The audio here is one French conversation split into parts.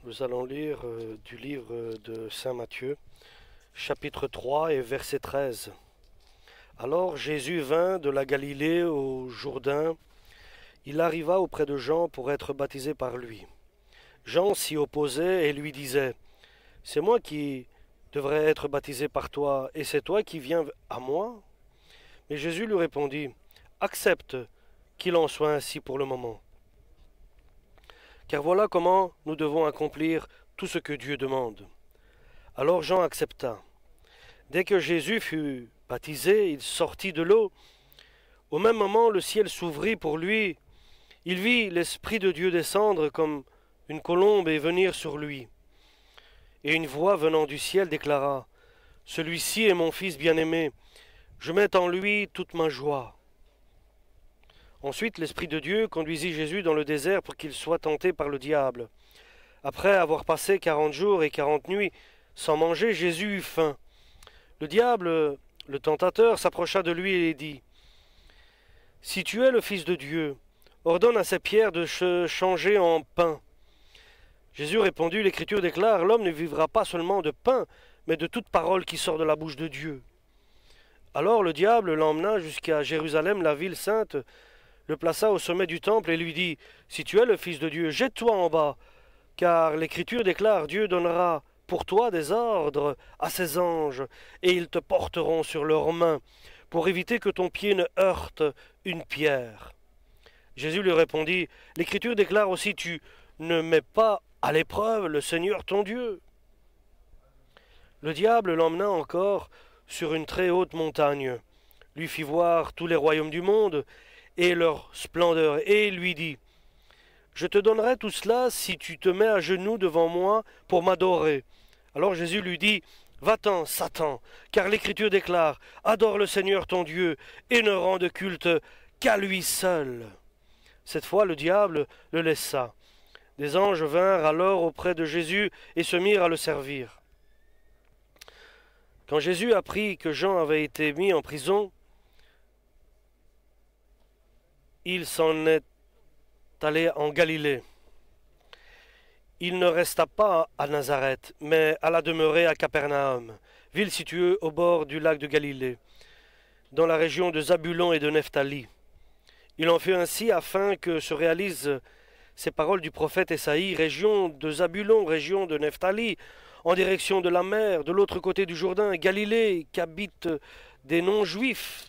Nous allons lire du livre de Saint Matthieu, chapitre 3 et verset 13. Alors Jésus vint de la Galilée au Jourdain. Il arriva auprès de Jean pour être baptisé par lui. Jean s'y opposait et lui disait, « C'est moi qui devrais être baptisé par toi, et c'est toi qui viens à moi ?» Mais Jésus lui répondit, « Accepte qu'il en soit ainsi pour le moment. Car voilà comment nous devons accomplir tout ce que Dieu demande. » Alors Jean accepta. Dès que Jésus fut baptisé, il sortit de l'eau. Au même moment, le ciel s'ouvrit pour lui. Il vit l'Esprit de Dieu descendre comme une colombe et venir sur lui. Et une voix venant du ciel déclara, « Celui-ci est mon Fils bien-aimé, je mets en lui toute ma joie. » Ensuite, l'Esprit de Dieu conduisit Jésus dans le désert pour qu'il soit tenté par le diable. Après avoir passé 40 jours et 40 nuits sans manger, Jésus eut faim. Le diable, le tentateur, s'approcha de lui et dit, « Si tu es le Fils de Dieu, ordonne à ces pierres de se changer en pain. » Jésus répondit, « L'Écriture déclare, l'homme ne vivra pas seulement de pain, mais de toute parole qui sort de la bouche de Dieu. » Alors le diable l'emmena jusqu'à Jérusalem, la ville sainte, le plaça au sommet du temple et lui dit, « Si tu es le Fils de Dieu, jette-toi en bas, car l'Écriture déclare, Dieu donnera pour toi des ordres à ses anges, et ils te porteront sur leurs mains, pour éviter que ton pied ne heurte une pierre. » Jésus lui répondit, « L'Écriture déclare aussi, tu ne mets pas à l'épreuve le Seigneur ton Dieu. » Le diable l'emmena encore sur une très haute montagne, lui fit voir tous les royaumes du monde et leur splendeur, et lui dit, « Je te donnerai tout cela si tu te mets à genoux devant moi pour m'adorer. » Alors Jésus lui dit, « Va-t'en, Satan, car l'Écriture déclare, adore le Seigneur ton Dieu, et ne rende culte qu'à lui seul. » Cette fois le diable le laissa. Des anges vinrent alors auprès de Jésus et se mirent à le servir. Quand Jésus apprit que Jean avait été mis en prison, il s'en est allé en Galilée. Il ne resta pas à Nazareth, mais alla demeurer à Capernaum, ville située au bord du lac de Galilée, dans la région de Zabulon et de Nephtali. Il en fut ainsi afin que se réalisent ces paroles du prophète Ésaïe, région de Zabulon, région de Nephtali, en direction de la mer, de l'autre côté du Jourdain, Galilée, qu'habitent des non-juifs.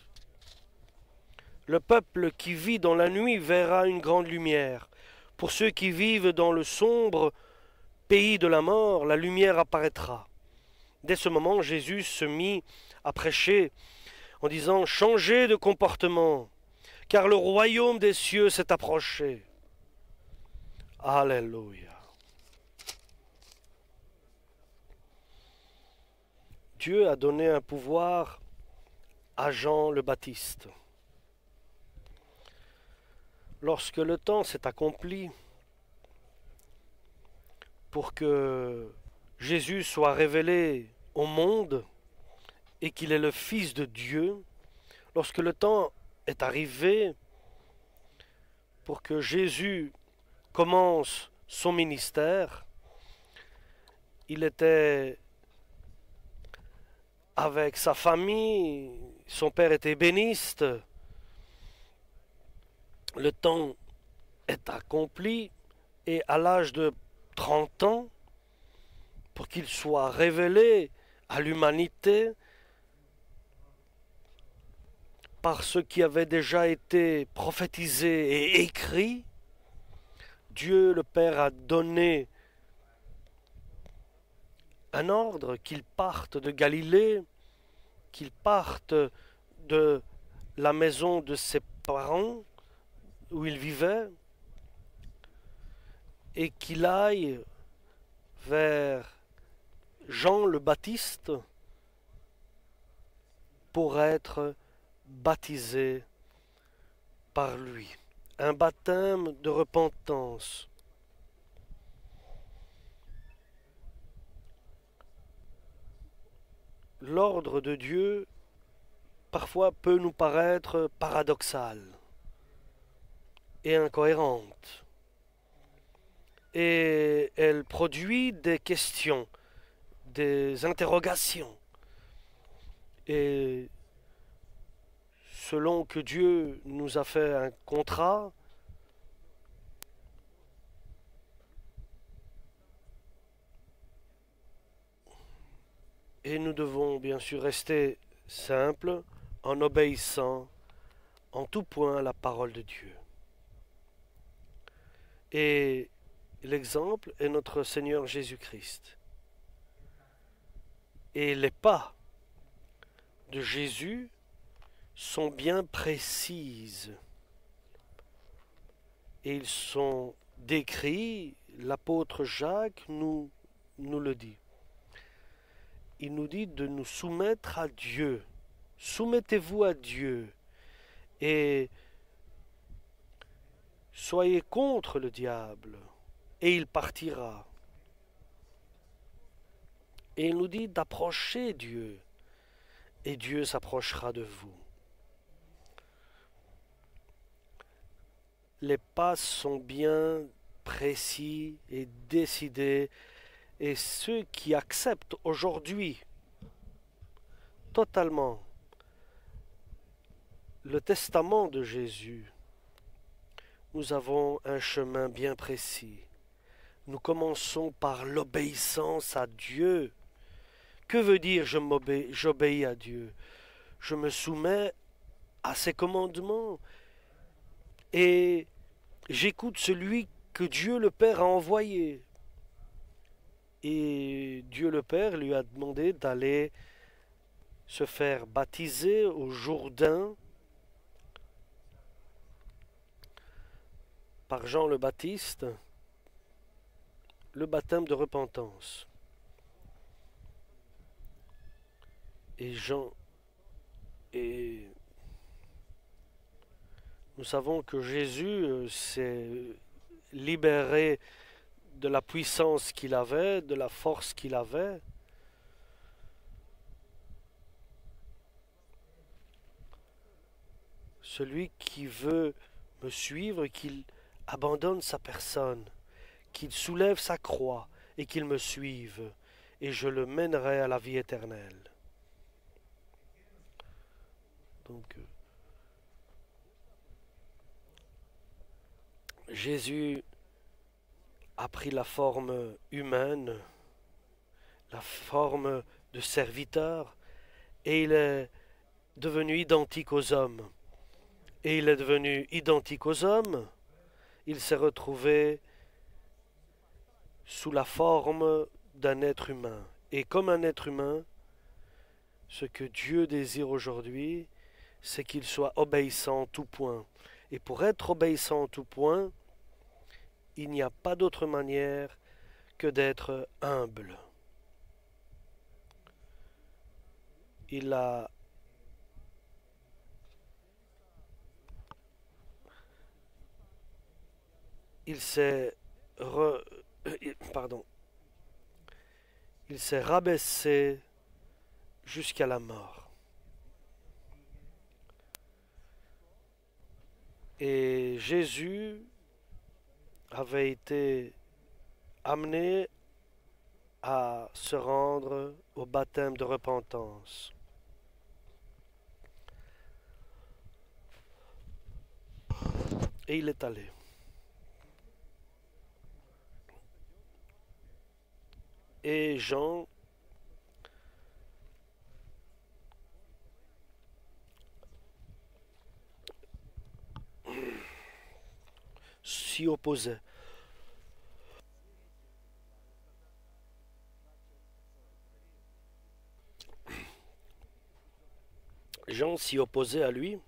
Le peuple qui vit dans la nuit verra une grande lumière. Pour ceux qui vivent dans le sombre pays de la mort, la lumière apparaîtra. Dès ce moment, Jésus se mit à prêcher en disant « Changez de comportement, car le royaume des cieux s'est approché. » Alléluia. Dieu a donné un pouvoir à Jean le Baptiste. Lorsque le temps s'est accompli pour que Jésus soit révélé au monde et qu'il est le Fils de Dieu, lorsque le temps est arrivé pour que Jésus commence son ministère, il était avec sa famille, son père était ébéniste. Le temps est accompli et à l'âge de 30 ans, pour qu'il soit révélé à l'humanité par ce qui avait déjà été prophétisé et écrit, Dieu le Père a donné un ordre qu'il parte de Galilée, qu'il parte de la maison de ses parents, où il vivait, et qu'il aille vers Jean le Baptiste pour être baptisé par lui. Un baptême de repentance. L'ordre de Dieu parfois peut nous paraître paradoxal et incohérente. Et et elle produit des questions, des interrogations. Et selon que Dieu nous a fait un contrat, et nous devons bien sûr rester simples en obéissant en tout point à la parole de Dieu. Et l'exemple est notre Seigneur Jésus-Christ. Et les pas de Jésus sont bien précises. Et ils sont décrits, l'apôtre Jacques nous le dit. Il nous dit de nous soumettre à Dieu. Soumettez-vous à Dieu et soyez contre le diable et il partira. Et il nous dit d'approcher Dieu et Dieu s'approchera de vous. Les pas sont bien précis et décidés et ceux qui acceptent aujourd'hui totalement le testament de Jésus, nous avons un chemin bien précis. Nous commençons par l'obéissance à Dieu. Que veut dire j'obéis à Dieu? Je me soumets à ses commandements et j'écoute celui que Dieu le Père a envoyé. Et Dieu le Père lui a demandé d'aller se faire baptiser au Jourdain par Jean le Baptiste, le baptême de repentance. Et nous savons que Jésus s'est libéré de la puissance qu'il avait, de la force qu'il avait. Celui qui veut me suivre, qu'il abandonne sa personne, qu'il soulève sa croix et qu'il me suive, et je le mènerai à la vie éternelle. Donc, Jésus a pris la forme humaine, la forme de serviteur, et il est devenu identique aux hommes. Et il est devenu identique aux hommes, il s'est retrouvé sous la forme d'un être humain. Et comme un être humain, ce que Dieu désire aujourd'hui, c'est qu'il soit obéissant en tout point. Et pour être obéissant en tout point, il n'y a pas d'autre manière que d'être humble. Il s'est il s'est rabaissé jusqu'à la mort. Et Jésus avait été amené à se rendre au baptême de repentance. Et il est allé. Et Jean s'y opposait. Jean s'y opposait à lui.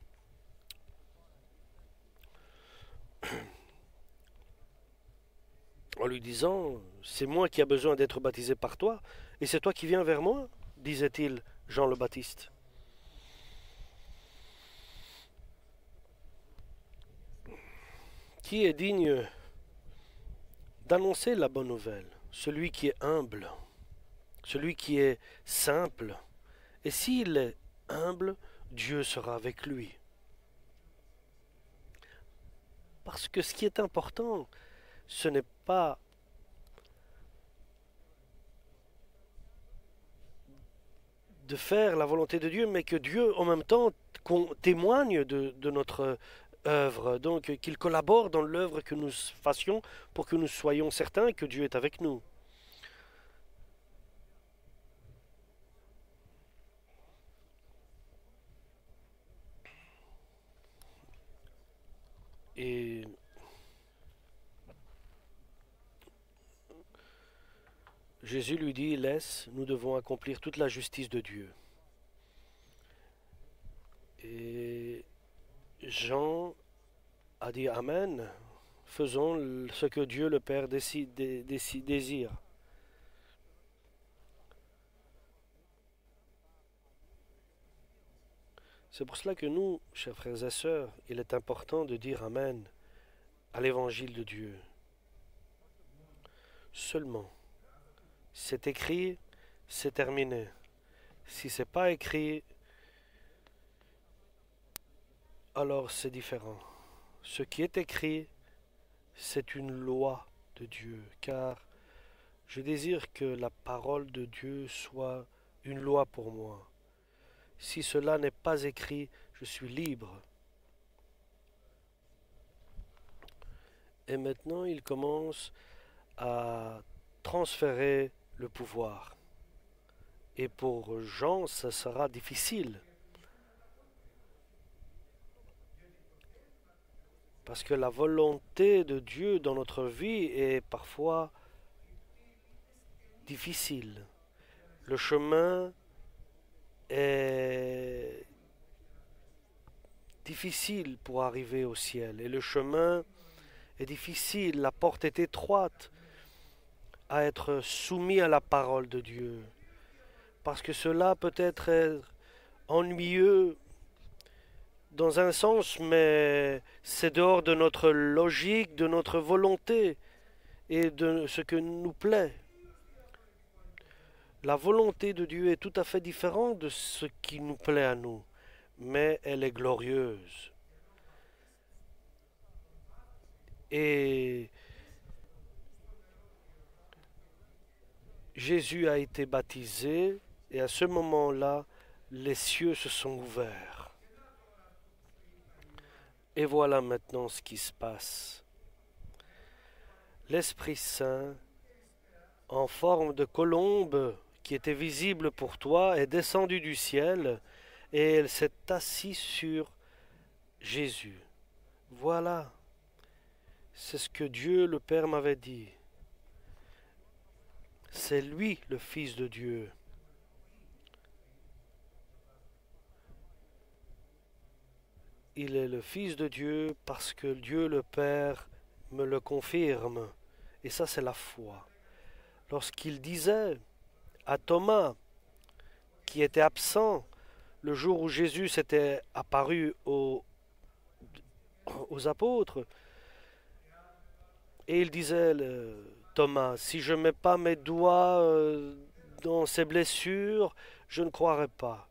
En lui disant, c'est moi qui ai besoin d'être baptisé par toi, et c'est toi qui viens vers moi, disait-il Jean le Baptiste. Qui est digne d'annoncer la bonne nouvelle? Celui qui est humble, celui qui est simple. Et s'il est humble, Dieu sera avec lui. Parce que ce qui est important, ce n'est pas de faire la volonté de Dieu, mais que Dieu en même temps qu'on témoigne de notre œuvre, donc qu'il collabore dans l'œuvre que nous fassions pour que nous soyons certains que Dieu est avec nous. Et Jésus lui dit, laisse, nous devons accomplir toute la justice de Dieu. Et Jean a dit Amen, faisons ce que Dieu le Père désire. C'est pour cela que nous, chers frères et sœurs, il est important de dire Amen à l'évangile de Dieu. Seulement, c'est écrit, c'est terminé. Si c'est pas écrit, alors c'est différent. Ce qui est écrit, c'est une loi de Dieu, car je désire que la parole de Dieu soit une loi pour moi. Si cela n'est pas écrit, je suis libre. Et maintenant, il commence à transférer le pouvoir. Et pour Jean, ça sera difficile. Parce que la volonté de Dieu dans notre vie est parfois difficile. Le chemin est difficile pour arriver au ciel. Et le chemin est difficile. La porte est étroite à être soumis à la parole de Dieu. Parce que cela peut être ennuyeux dans un sens, mais c'est dehors de notre logique, de notre volonté et de ce que nous plaît. La volonté de Dieu est tout à fait différente de ce qui nous plaît à nous, mais elle est glorieuse. Et Jésus a été baptisé, et à ce moment-là, les cieux se sont ouverts. Et voilà maintenant ce qui se passe. L'Esprit Saint, en forme de colombe qui était visible pour toi, est descendu du ciel et elle s'est assise sur Jésus. Voilà, c'est ce que Dieu le Père m'avait dit. C'est lui le Fils de Dieu. Il est le Fils de Dieu parce que Dieu le Père me le confirme. Et ça, c'est la foi. Lorsqu'il disait à Thomas, qui était absent le jour où Jésus s'était apparu aux apôtres, et il disait, Thomas, si je ne mets pas mes doigts dans ces blessures, je ne croirai pas.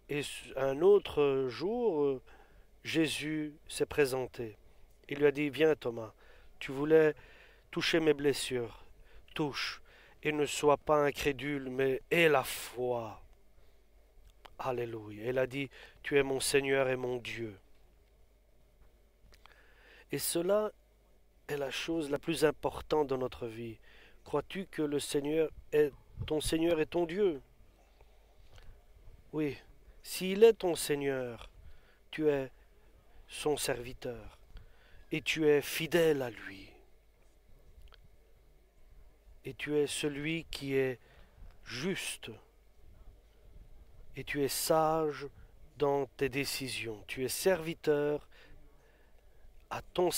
Et un autre jour, Jésus s'est présenté. Il lui a dit, viens Thomas, tu voulais toucher mes blessures, touche, et ne sois pas incrédule, mais aie la foi. Alléluia. Elle a dit, tu es mon Seigneur et mon Dieu. Et cela est la chose la plus importante dans notre vie. Crois-tu que le Seigneur est ton Dieu? Oui. S'il est ton Seigneur, tu es son serviteur et tu es fidèle à lui. Et tu es celui qui est juste et tu es sage dans tes décisions. Tu es serviteur à ton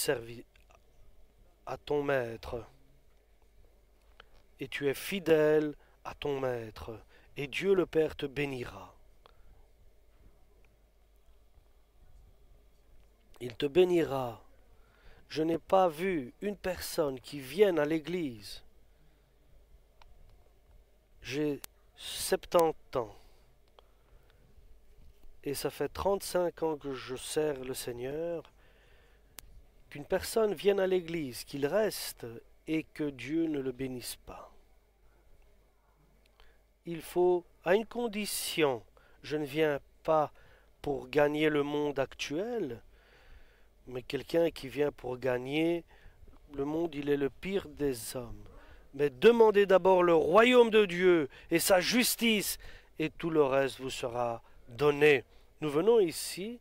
maître. Et tu es fidèle à ton maître. Et Dieu le Père te bénira. Il te bénira. Je n'ai pas vu une personne qui vienne à l'église. J'ai 70 ans. Et ça fait 35 ans que je sers le Seigneur. Qu'une personne vienne à l'église, qu'il reste et que Dieu ne le bénisse pas. il faut, à une condition, je ne viens pas pour gagner le monde actuel, mais quelqu'un qui vient pour gagner le monde, il est le pire des hommes. Mais demandez d'abord le royaume de Dieu et sa justice, et tout le reste vous sera donné. Nous venons ici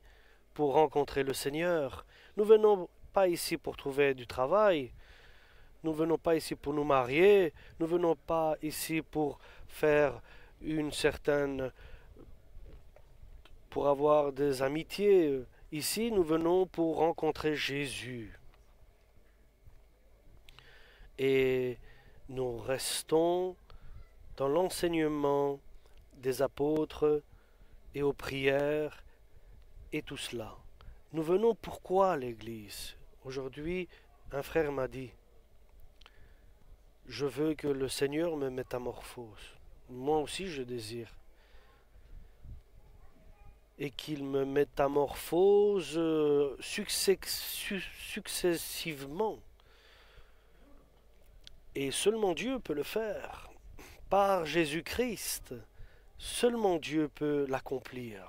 pour rencontrer le Seigneur. Nous venons pas ici pour trouver du travail. Nous venons pas ici pour nous marier. Nous venons pas ici pour faire une certaine, pour avoir des amitiés. Ici, nous venons pour rencontrer Jésus. Et nous restons dans l'enseignement des apôtres et aux prières et tout cela. Nous venons pourquoi à l'église? Aujourd'hui, un frère m'a dit, je veux que le Seigneur me métamorphose. Moi aussi je désire. Et qu'il me métamorphose successivement. Et seulement Dieu peut le faire. Par Jésus-Christ, seulement Dieu peut l'accomplir.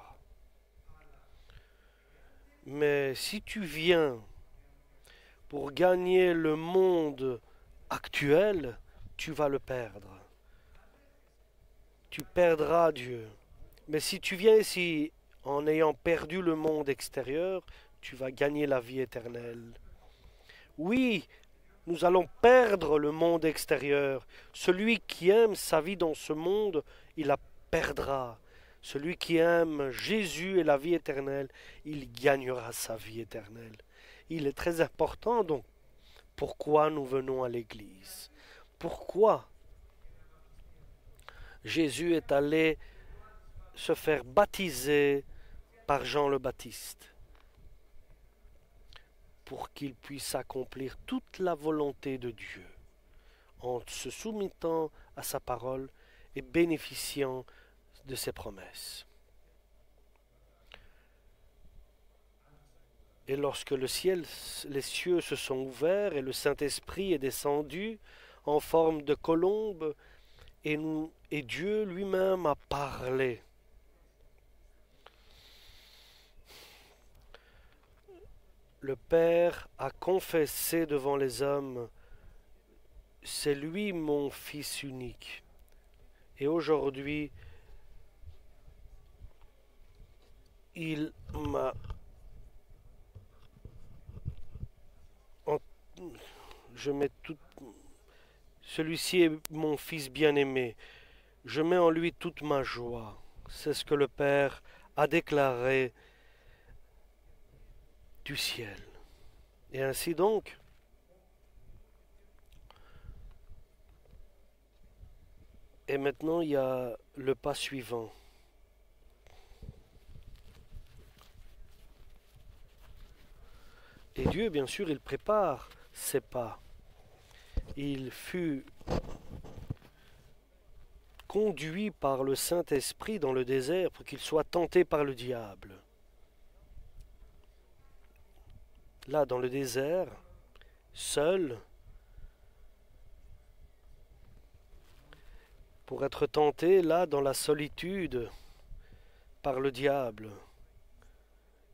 Mais si tu viens pour gagner le monde actuel, tu vas le perdre. Tu perdras Dieu. Mais si tu viens ici en ayant perdu le monde extérieur, tu vas gagner la vie éternelle. Oui, nous allons perdre le monde extérieur. Celui qui aime sa vie dans ce monde, il la perdra. Celui qui aime Jésus et la vie éternelle, il gagnera sa vie éternelle. Il est très important donc pourquoi nous venons à l'église. Pourquoi Jésus est allé se faire baptiser par Jean le Baptiste pour qu'il puisse accomplir toute la volonté de Dieu en se soumettant à sa parole et bénéficiant de ses promesses. Et lorsque les cieux se sont ouverts et le Saint-Esprit est descendu en forme de colombe, et Dieu lui-même a parlé. Le Père a confessé devant les hommes, c'est lui mon Fils unique. Et aujourd'hui, il m'a... Je mets tout... Celui-ci est mon Fils bien-aimé. Je mets en lui toute ma joie. C'est ce que le Père a déclaré du ciel. Et ainsi donc, et maintenant il y a le pas suivant. Et Dieu, bien sûr, il prépare ses pas. Il fut conduit par le Saint-Esprit dans le désert pour qu'il soit tenté par le diable. Là, dans le désert, seul, pour être tenté, là, dans la solitude, par le diable,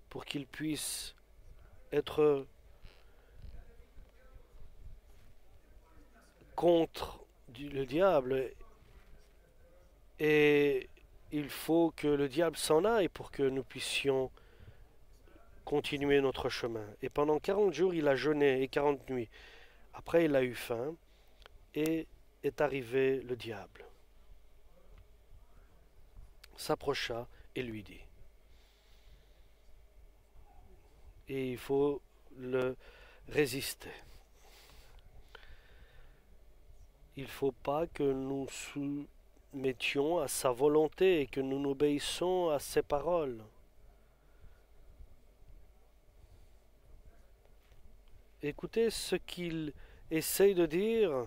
pour qu'il puisse être contre le diable. Et il faut que le diable s'en aille pour que nous puissions continuer notre chemin. Et pendant 40 jours, il a jeûné et 40 nuits. Après, il a eu faim et est arrivé le diable. S'approcha et lui dit. Et il faut le résister. Il ne faut pas que nous soumettions à sa volonté et que nous n'obéissons à ses paroles. Écoutez ce qu'il essaye de dire.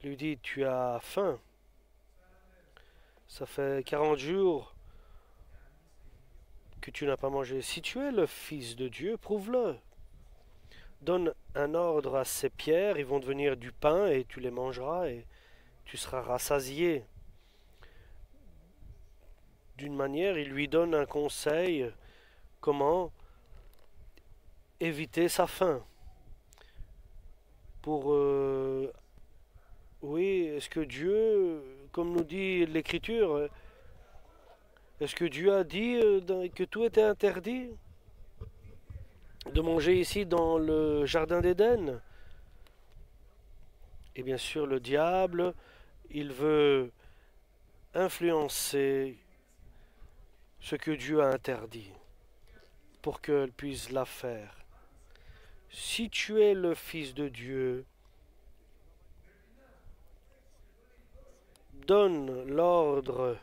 Il lui dit, tu as faim. Ça fait 40 jours que tu n'as pas mangé. Si tu es le Fils de Dieu, prouve-le. donne un ordre à ces pierres, ils vont devenir du pain et tu les mangeras et tu seras rassasié. D'une manière, il lui donne un conseil comment éviter sa faim. Pour oui, est-ce que Dieu, comme nous dit l'Écriture, est-ce que Dieu a dit que tout était interdit de manger ici dans le jardin d'Éden? Et bien sûr, le diable, il veut influencer ce que Dieu a interdit pour qu'elle puisse la faire. Si tu es le Fils de Dieu, donne l'ordre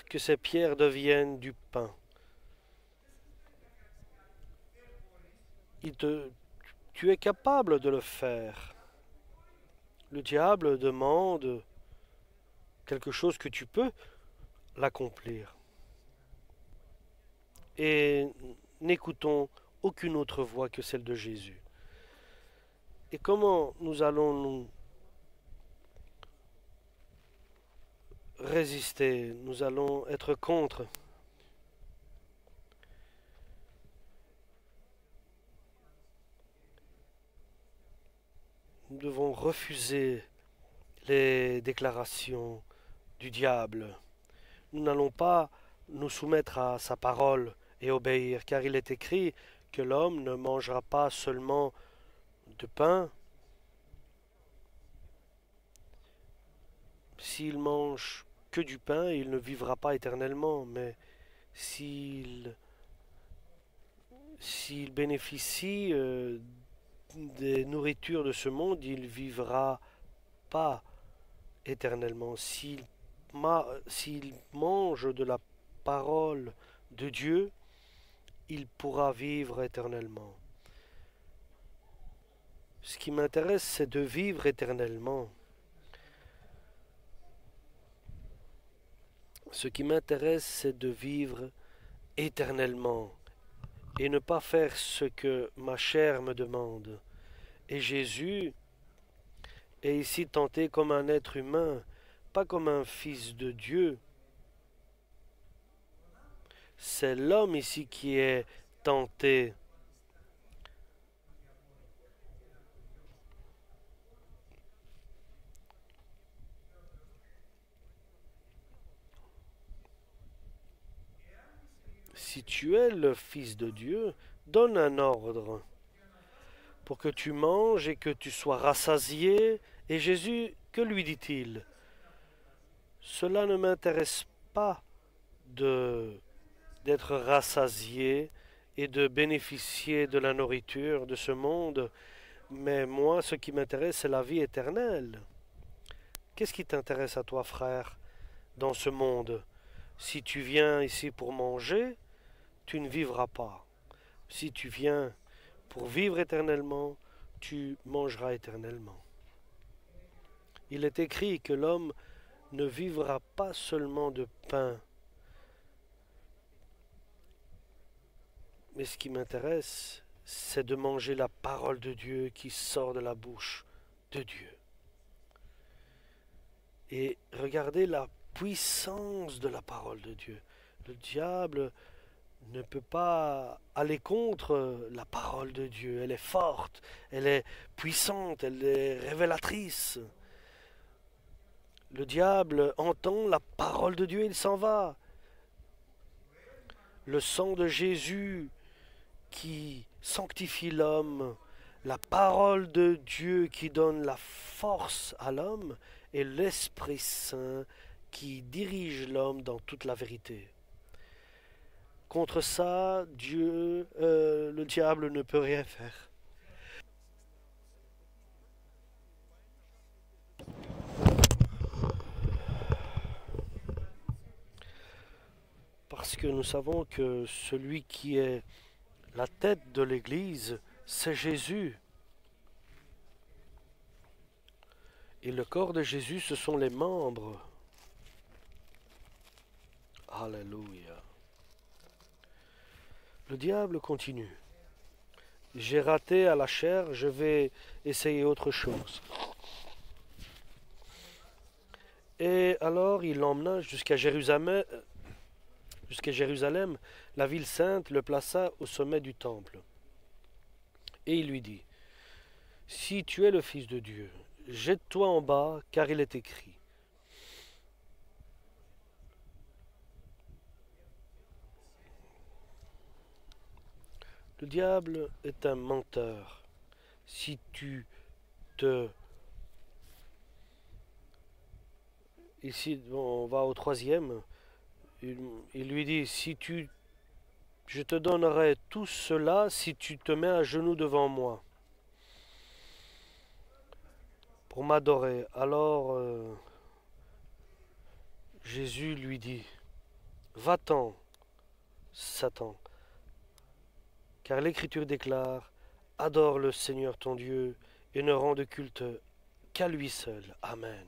que ces pierres deviennent du pain. Tu es capable de le faire. Le diable demande quelque chose que tu peux l'accomplir. Et n'écoutons aucune autre voix que celle de Jésus. Et comment nous allons nous résister, nous allons être contre? Nous devons refuser les déclarations du diable. Nous n'allons pas nous soumettre à sa parole et obéir, car il est écrit que l'homme ne mangera pas seulement de pain. S'il mange que du pain, il ne vivra pas éternellement, mais s'il bénéficie des nourritures de ce monde, il vivra pas éternellement. S'il mange de la parole de Dieu, il pourra vivre éternellement. Ce qui m'intéresse, c'est de vivre éternellement. Ce qui m'intéresse, c'est de vivre éternellement et ne pas faire ce que ma chair me demande. Et Jésus est ici tenté comme un être humain, pas comme un fils de Dieu. C'est l'homme ici qui est tenté. Si tu es le Fils de Dieu, donne un ordre pour que tu manges et que tu sois rassasié. Et Jésus, que lui dit-il? Cela ne m'intéresse pas d'être rassasié et de bénéficier de la nourriture de ce monde, mais moi, ce qui m'intéresse, c'est la vie éternelle. Qu'est-ce qui t'intéresse à toi, frère, dans ce monde? Si tu viens ici pour manger, tu ne vivras pas. Si tu viens pour vivre éternellement, tu mangeras éternellement. Il est écrit que l'homme ne vivra pas seulement de pain. Mais ce qui m'intéresse, c'est de manger la parole de Dieu qui sort de la bouche de Dieu. Et regardez la puissance de la parole de Dieu. Le diable ne peut pas aller contre la parole de Dieu. Elle est forte, elle est puissante, elle est révélatrice. Le diable entend la parole de Dieu, il s'en va. Le sang de Jésus qui sanctifie l'homme, la parole de Dieu qui donne la force à l'homme et l'Esprit Saint qui dirige l'homme dans toute la vérité. Contre ça, le diable ne peut rien faire. Parce que nous savons que celui qui est la tête de l'Église, c'est Jésus. Et le corps de Jésus, ce sont les membres. Alléluia. Le diable continue. j'ai raté à la chair, je vais essayer autre chose. Et alors il l'emmena jusqu'à Jérusalem, la ville sainte, le plaça au sommet du temple. Et il lui dit, si tu es le Fils de Dieu, jette-toi en bas, car il est écrit. Le diable est un menteur. Si tu te... Ici, on va au troisième. Il lui dit, je te donnerai tout cela si tu te mets à genoux devant moi pour m'adorer. Alors Jésus lui dit, va-t'en, Satan, car l'Écriture déclare, adore le Seigneur ton Dieu et ne rende culte qu'à lui seul. Amen.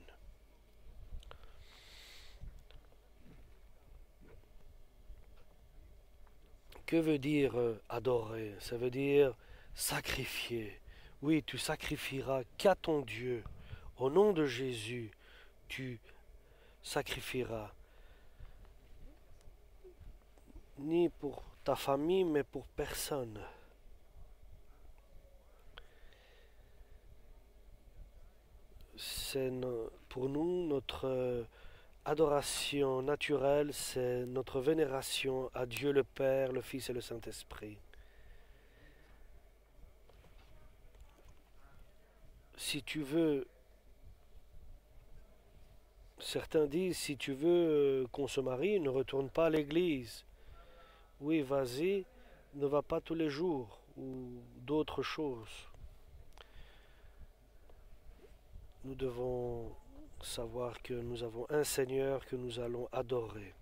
Que veut dire adorer? Ça veut dire sacrifier. Oui, tu sacrifieras qu'à ton Dieu. Au nom de Jésus, tu sacrifieras. Ni pour ta famille, mais pour personne. Pour nous, notre adoration naturelle, c'est notre vénération à Dieu le Père, le Fils et le Saint-Esprit. Si tu veux, certains disent, si tu veux qu'on se marie, ne retourne pas à l'église. Oui, vas-y, ne va pas tous les jours, ou d'autres choses. Nous devons savoir que nous avons un Seigneur que nous allons adorer.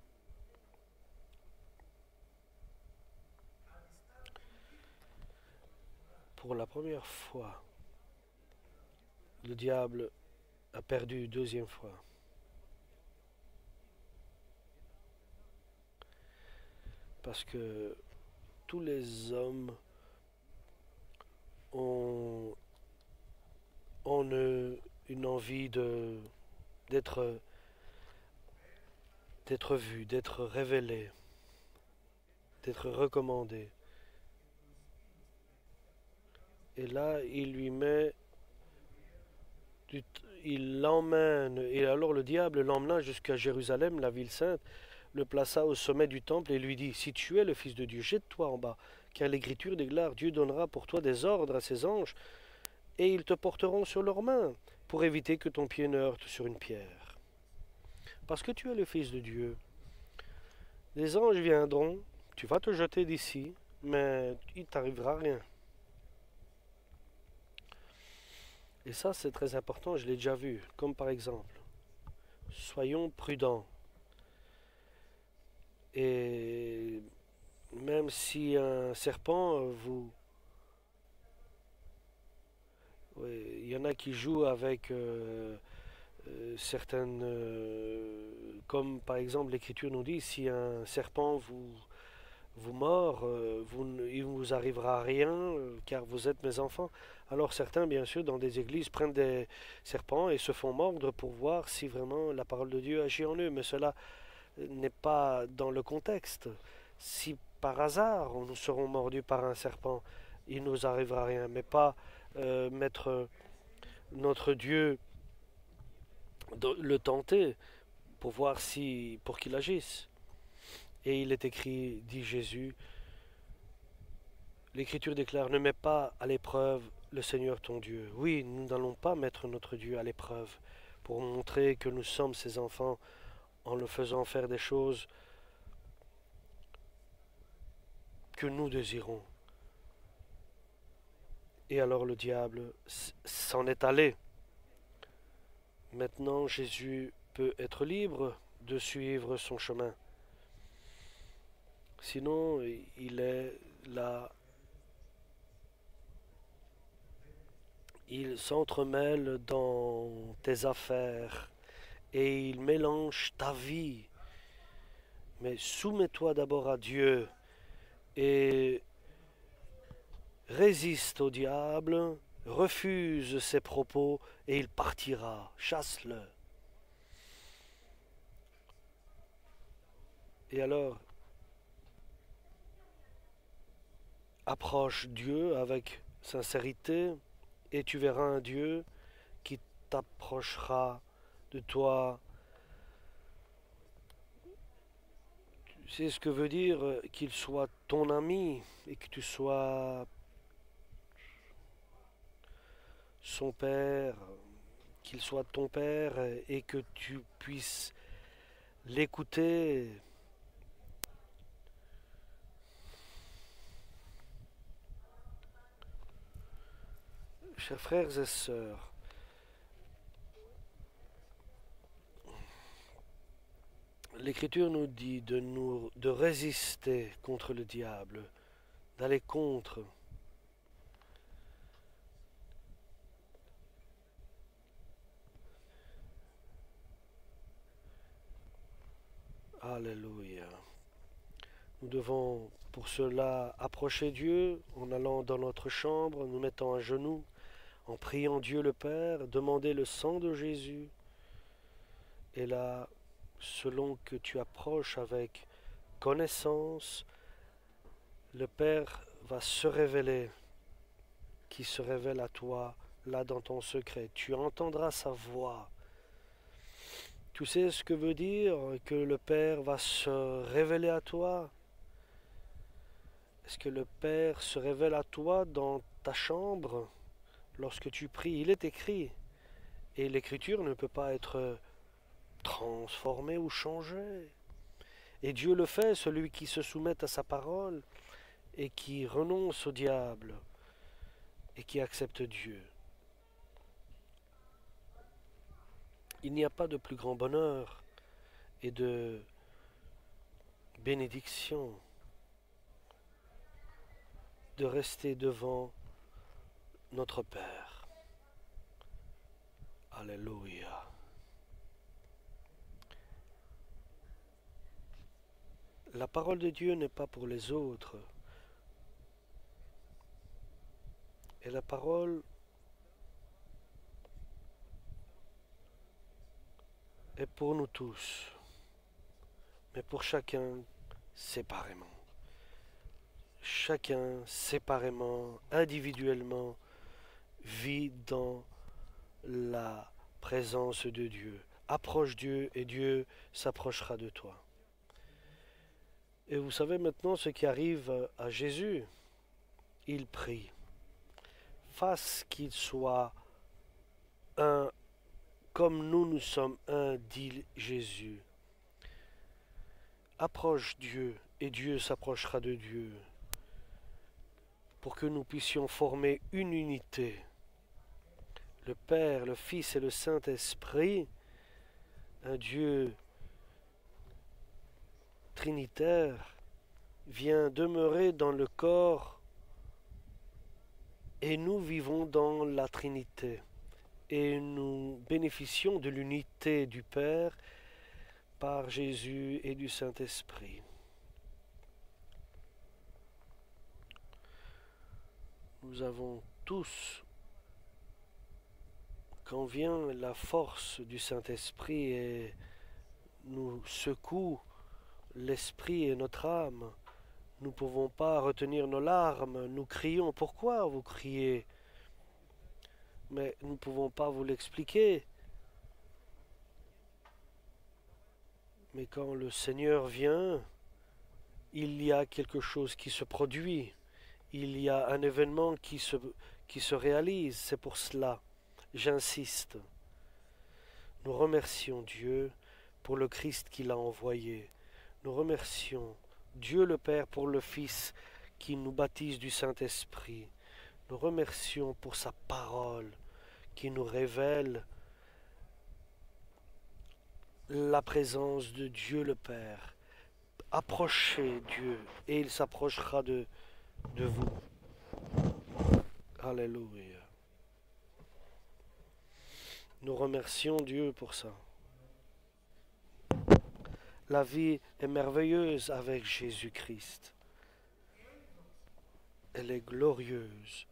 Pour la première fois, le diable a perdu une deuxième fois. Parce que tous les hommes ont une envie d'être vus, d'être révélés, d'être recommandés. Et là, il l'emmène, et alors le diable l'emmena jusqu'à Jérusalem, la ville sainte, le plaça au sommet du temple et lui dit, si tu es le Fils de Dieu, jette-toi en bas, car l'Écriture déclare, Dieu donnera pour toi des ordres à ses anges, et ils te porteront sur leurs mains, pour éviter que ton pied ne heurte sur une pierre. Parce que tu es le Fils de Dieu, les anges viendront, tu vas te jeter d'ici, mais il t'arrivera rien. Et ça, c'est très important, je l'ai déjà vu, comme par exemple, soyons prudents. Et même si un serpent oui, il y en a qui jouent avec certaines... comme par exemple l'Écriture nous dit, si un serpent vous mord, il ne vous arrivera rien, car vous êtes mes enfants. Alors certains, bien sûr, dans des églises, prennent des serpents et se font mordre pour voir si vraiment la parole de Dieu agit en eux. Mais cela n'est pas dans le contexte. Si par hasard nous serons mordus par un serpent, il ne nous arrivera rien, mais pas mettre notre Dieu, le tenter pour voir pour qu'il agisse. Et il est écrit, dit Jésus, l'Écriture déclare, ne mets pas à l'épreuve le Seigneur ton Dieu. Oui, nous n'allons pas mettre notre Dieu à l'épreuve pour montrer que nous sommes ses enfants en le faisant faire des choses que nous désirons. Et alors le diable s'en est allé. Maintenant Jésus peut être libre de suivre son chemin. Sinon, il est là. Il s'entremêle dans tes affaires et il mélange ta vie. Mais soumets-toi d'abord à Dieu et Résiste au diable, refuse ses propos et il partira. Chasse-le. Et alors, approche Dieu avec sincérité et tu verras un Dieu qui t'approchera de toi. C'est ce que veut dire qu'il soit ton ami et que tu sois son père, qu'il soit ton père et que tu puisses l'écouter. Chers frères et sœurs, l'Écriture nous dit de résister contre le diable, d'aller contre. Alléluia. Nous devons pour cela approcher Dieu en allant dans notre chambre, nous mettant à genoux, en priant Dieu le Père, demander le sang de Jésus. Et là, selon que tu approches avec connaissance, le Père va se révéler, qui se révèle à toi, là dans ton secret. Tu entendras sa voix. Tu sais ce que veut dire que le Père va se révéler à toi? Est-ce que le Père se révèle à toi dans ta chambre lorsque tu pries? Il est écrit. Et l'écriture ne peut pas être transformée ou changée. Et Dieu le fait, celui qui se soumet à sa parole et qui renonce au diable et qui accepte Dieu. Il n'y a pas de plus grand bonheur et de bénédiction de rester devant notre Père. Alléluia. La parole de Dieu n'est pas pour les autres. Et la parole est pour nous tous, mais pour chacun séparément. Chacun séparément, individuellement, vit dans la présence de Dieu. Approche Dieu et Dieu s'approchera de toi. Et vous savez maintenant ce qui arrive à Jésus. Il prie. Fasse qu'il soit un comme nous sommes un, dit Jésus. Approche Dieu et Dieu s'approchera de Dieu pour que nous puissions former une unité. Le Père, le Fils et le Saint-Esprit, un Dieu trinitaire, vient demeurer dans le corps et nous vivons dans la Trinité. Et nous bénéficions de l'unité du Père par Jésus et du Saint-Esprit. Nous avons tous, quand vient la force du Saint-Esprit et nous secoue l'esprit et notre âme, nous ne pouvons pas retenir nos larmes, nous crions. Pourquoi vous criez? Mais nous ne pouvons pas vous l'expliquer. Mais quand le Seigneur vient, il y a quelque chose qui se produit. Il y a un événement qui se réalise. C'est pour cela, j'insiste. Nous remercions Dieu pour le Christ qu'il a envoyé. Nous remercions Dieu le Père pour le Fils qui nous baptise du Saint-Esprit. Nous remercions pour sa parole qui nous révèle la présence de Dieu le Père. Approchez Dieu et il s'approchera de vous. Alléluia. Nous remercions Dieu pour ça. La vie est merveilleuse avec Jésus-Christ. elle est glorieuse,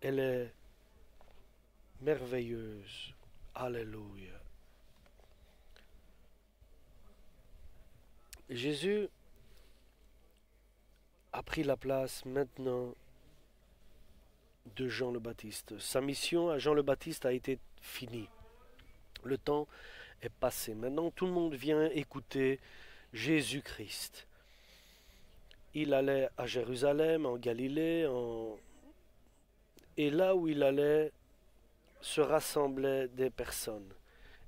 elle est merveilleuse. Alléluia. Jésus a pris la place maintenant de Jean le Baptiste. Sa mission à Jean le Baptiste a été finie. Le temps est passé. Maintenant, tout le monde vient écouter Jésus-Christ. Il allait à Jérusalem, en Galilée, et là où il allait, se rassemblaient des personnes.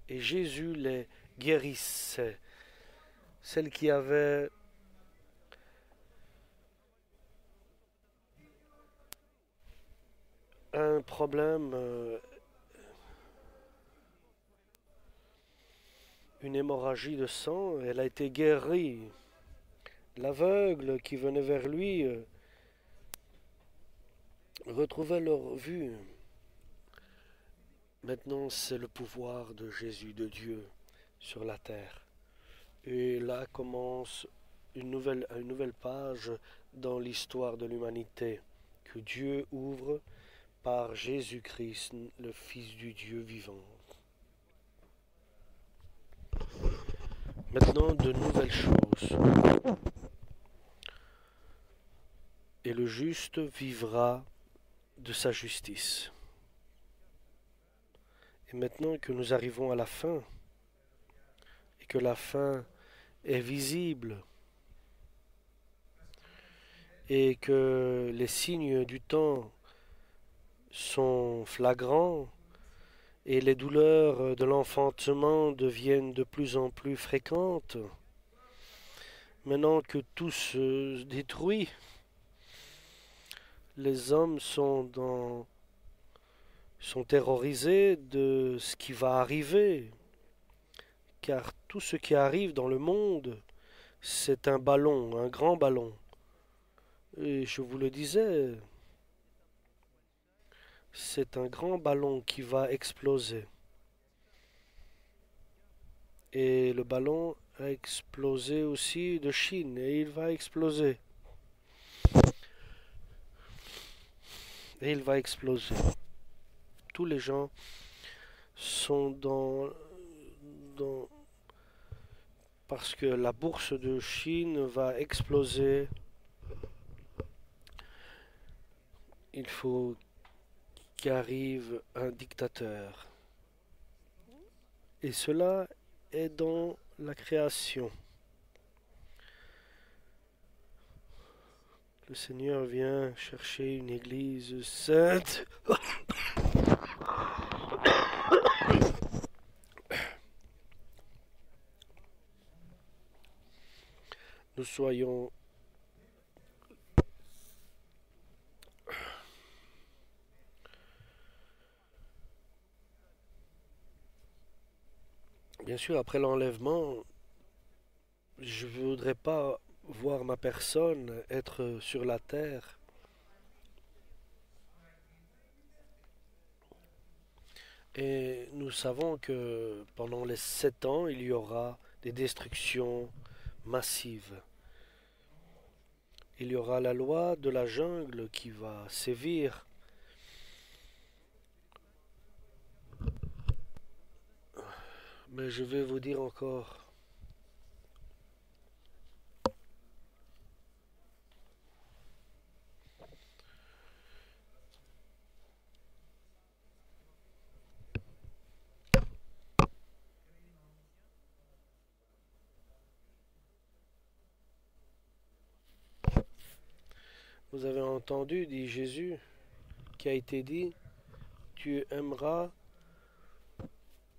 Et Jésus les guérissait. Celles qui avaient un problème, une hémorragie de sang, elle a été guérie. L'aveugle qui venait vers lui retrouvait leur vue. Maintenant, c'est le pouvoir de Jésus, de Dieu, sur la terre. Et là commence une nouvelle page dans l'histoire de l'humanité que Dieu ouvre par Jésus-Christ, le Fils du Dieu vivant. Maintenant, de nouvelles choses. Et le juste vivra de sa justice. Et maintenant que nous arrivons à la fin, et que la fin est visible, et que les signes du temps sont flagrants, et les douleurs de l'enfantement deviennent de plus en plus fréquentes, maintenant que tout se détruit, les hommes sont terrorisés de ce qui va arriver, car tout ce qui arrive dans le monde, c'est un ballon, un grand ballon. Et je vous le disais, c'est un grand ballon qui va exploser. Et le ballon a explosé aussi de Chine, et il va exploser. Et il va exploser. Tous les gens sont parce que la bourse de Chine va exploser. Il faut qu'arrive un dictateur. Et cela est dans la création. Le Seigneur vient chercher une église sainte. Nous soyons bien sûr après l'enlèvement, je ne voudrais pas voir ma personne être sur la terre. Et nous savons que pendant les 7 ans, il y aura des destructions massives. Il y aura la loi de la jungle qui va sévir. Mais je vais vous dire encore, vous avez entendu, dit Jésus, qui a été dit, tu aimeras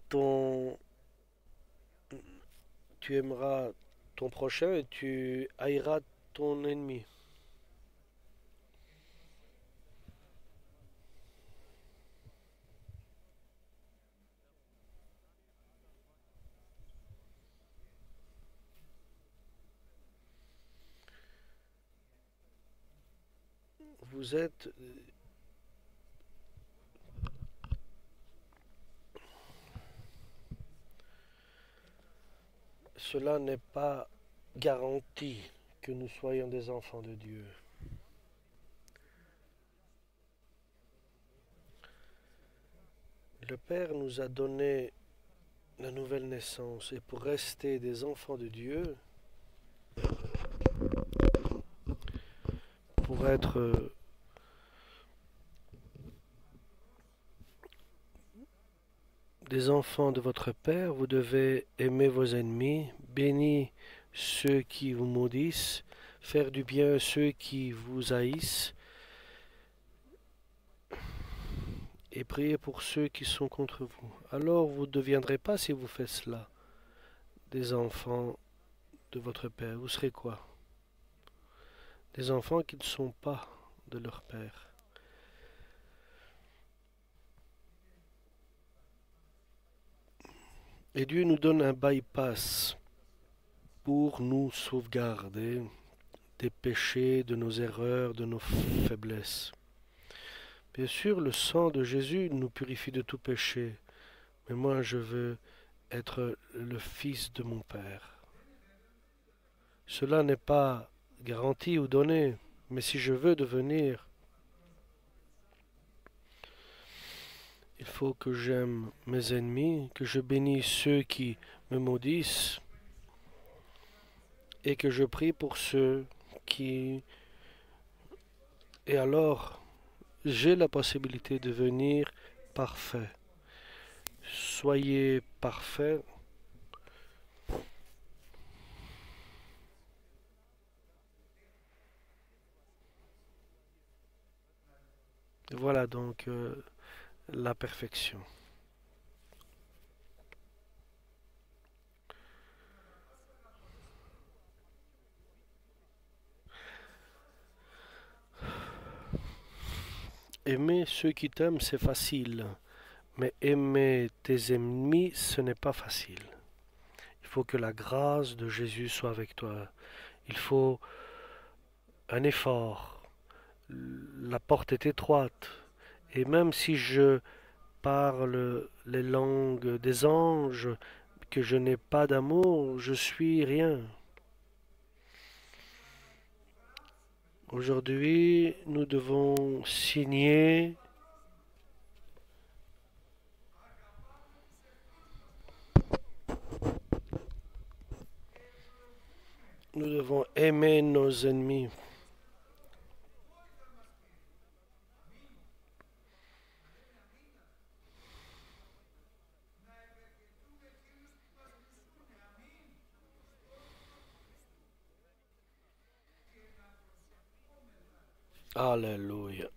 ton tu aimeras ton prochain et tu haïras ton ennemi. Vous êtes cela n'est pas garanti que nous soyons des enfants de Dieu. Le Père nous a donné la nouvelle naissance et pour rester des enfants de Dieu, pour être des enfants de votre Père, vous devez aimer vos ennemis, bénir ceux qui vous maudissent, faire du bien à ceux qui vous haïssent, et prier pour ceux qui sont contre vous. Alors vous ne deviendrez pas, si vous faites cela, des enfants de votre Père. Vous serez quoi? Des enfants qui ne sont pas de leur Père. Et Dieu nous donne un bypass pour nous sauvegarder des péchés, de nos erreurs, de nos faiblesses. Bien sûr, le sang de Jésus nous purifie de tout péché, mais moi je veux être le fils de mon Père. Cela n'est pas garanti ou donné, mais si je veux devenir, il faut que j'aime mes ennemis, que je bénisse ceux qui me maudissent, et que je prie pour ceux qui... Et alors, j'ai la possibilité de devenir parfait. Soyez parfaits. Voilà donc la perfection. Aimer ceux qui t'aiment, c'est facile, mais aimer tes ennemis, ce n'est pas facile. Il faut que la grâce de Jésus soit avec toi. Il faut un effort. La porte est étroite. Et même si je parle les langues des anges, que je n'ai pas d'amour, je suis rien. Aujourd'hui, nous devons signer. Nous devons aimer nos ennemis. Alléluia.